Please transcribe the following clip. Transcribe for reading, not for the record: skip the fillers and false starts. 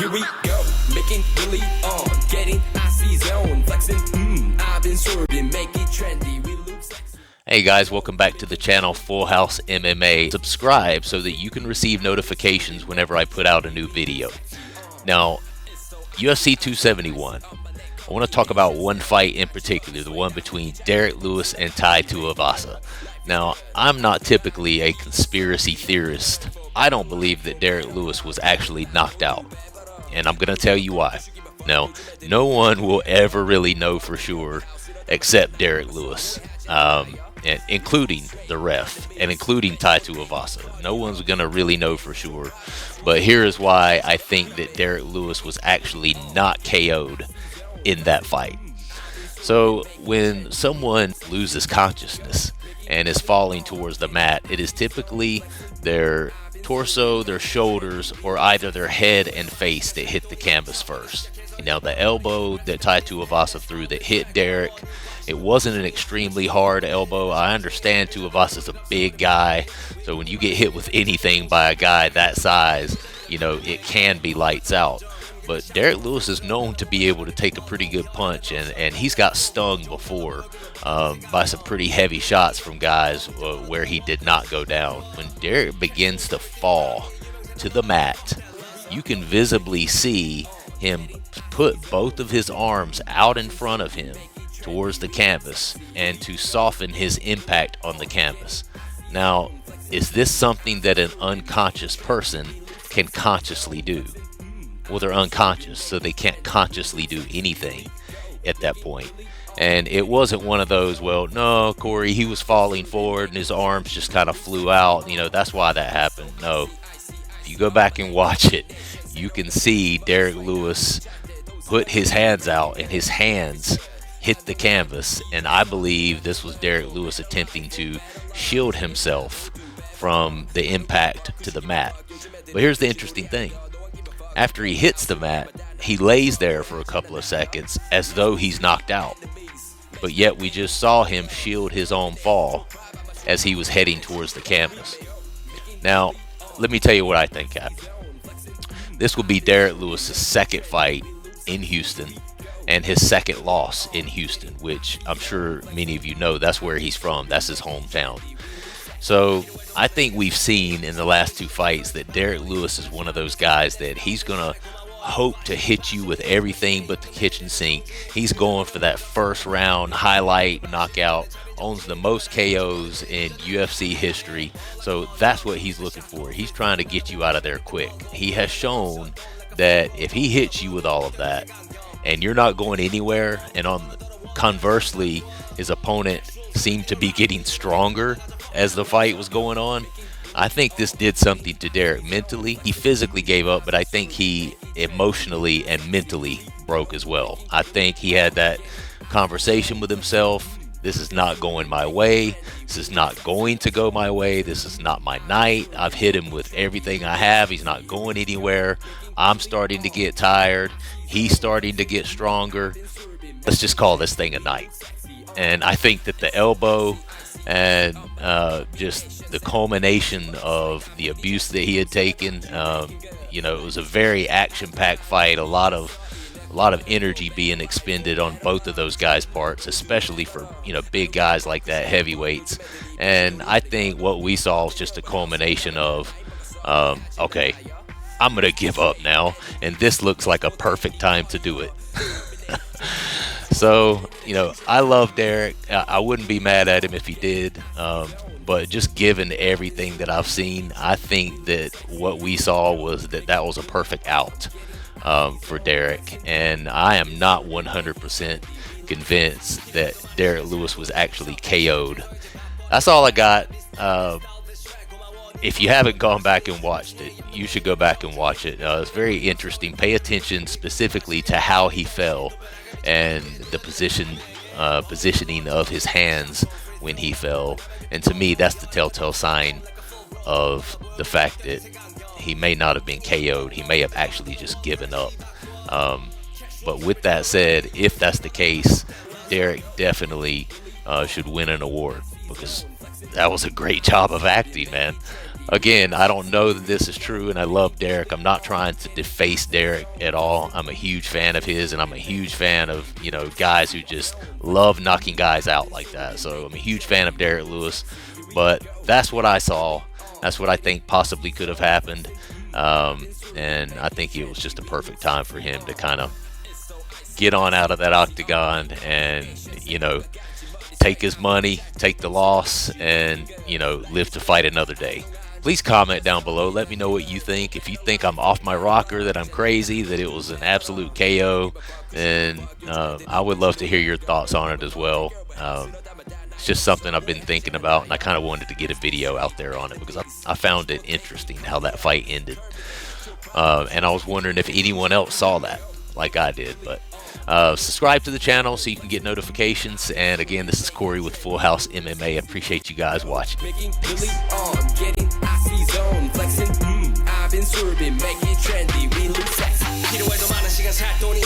Here we go, making really getting icy zone, flexing, I've been swerving, make it trendy, we lose sexy. Hey guys, welcome back to the channel Full House MMA. Subscribe so that you can receive notifications whenever I put out a new video. Now, UFC 271. I want to talk about one fight in particular, the one between Derrick Lewis and Tai Tuivasa. Now, I'm not typically a conspiracy theorist. I don't believe that Derrick Lewis was actually knocked out, and I'm going to tell you why. Now, no one will ever really know for sure except Derrick Lewis, and including the ref and including Tai Tuivasa. No one's going to really know for sure, but here is why I think that Derrick Lewis was actually not KO'd in that fight. So when someone loses consciousness and is falling towards the mat, it is typically their torso, their shoulders, or either their head and face that hit the canvas first. Now, the elbow that Tai Tuivasa threw that hit Derrick, it wasn't an extremely hard elbow. I understand Tuivasa's a big guy, so when you get hit with anything by a guy that size, you know, it can be lights out. But Derrick Lewis is known to be able to take a pretty good punch, and he's got stung before by some pretty heavy shots from guys where he did not go down. When Derrick begins to fall to the mat, you can visibly see him put both of his arms out in front of him towards the canvas and to soften his impact on the canvas. Now, is this something that an unconscious person can consciously do? Well, they're unconscious, so they can't consciously do anything at that point. And it wasn't one of those, well, no, Corey, he was falling forward and his arms just kind of flew out. You know, that's why that happened. No, if you go back and watch it, you can see Derrick Lewis put his hands out and his hands hit the canvas. And I believe this was Derrick Lewis attempting to shield himself from the impact to the mat. But here's the interesting thing. After he hits the mat, he lays there for a couple of seconds as though he's knocked out. But yet we just saw him shield his own fall as he was heading towards the canvas. Now, let me tell you what I think happened. This will be Derrick Lewis's second fight in Houston and his second loss in Houston, which I'm sure many of you know that's where he's from. That's his hometown. So I think we've seen in the last two fights that Derrick Lewis is one of those guys that he's going to hope to hit you with everything but the kitchen sink. He's going for that first round highlight knockout, owns the most KOs in UFC history. So that's what he's looking for. He's trying to get you out of there quick. He has shown that if he hits you with all of that and you're not going anywhere, and conversely, his opponent seemed to be getting stronger as the fight was going on, I think this did something to Derrick mentally. He physically gave up, but I think he emotionally and mentally broke as well. I think he had that conversation with himself. This is not going my way. This is not going to go my way. This is not my night. I've hit him with everything I have. He's not going anywhere. I'm starting to get tired. He's starting to get stronger. Let's just call this thing a night. And I think that the elbow and just the culmination of the abuse that he had taken, you know, it was a very action-packed fight. A lot of energy being expended on both of those guys' parts, especially for, you know, big guys like that, heavyweights. And I think what we saw was just a culmination of, okay, I'm gonna give up now, and this looks like a perfect time to do it. So, you know, I love Derrick. I wouldn't be mad at him if he did. But just given everything that I've seen, I think that what we saw was that was a perfect out for Derrick. And I am not 100% convinced that Derrick Lewis was actually KO'd. That's all I got. If you haven't gone back and watched it, you should go back and watch it. It's very interesting. Pay attention specifically to how he fell and the positioning of his hands when he fell. And to me, that's the telltale sign of the fact that he may not have been KO'd. He may have actually just given up. But with that said, if that's the case, Derrick definitely should win an award, because that was a great job of acting, man. Again, I don't know that this is true, and I love Derrick. I'm not trying to deface Derrick at all. I'm a huge fan of his, and I'm a huge fan of, you know, guys who just love knocking guys out like that. So I'm a huge fan of Derrick Lewis, but that's what I saw. That's what I think possibly could have happened, and I think it was just a perfect time for him to kind of get on out of that octagon and, you know, take his money, take the loss, and, you know, live to fight another day. Please comment down below. Let me know what you think. If you think I'm off my rocker, that I'm crazy, that it was an absolute KO, and I would love to hear your thoughts on it as well. It's just something I've been thinking about, and I kind of wanted to get a video out there on it because I found it interesting how that fight ended. And I was wondering if anyone else saw that like I did. But subscribe to the channel so you can get notifications. And again, this is Corey with Full House MMA. I appreciate you guys watching. Making Billy on, getting icy zone, flexing. I've been swerving, make it trendy, we look sexy. 필요해도 많은 시간 살 돈이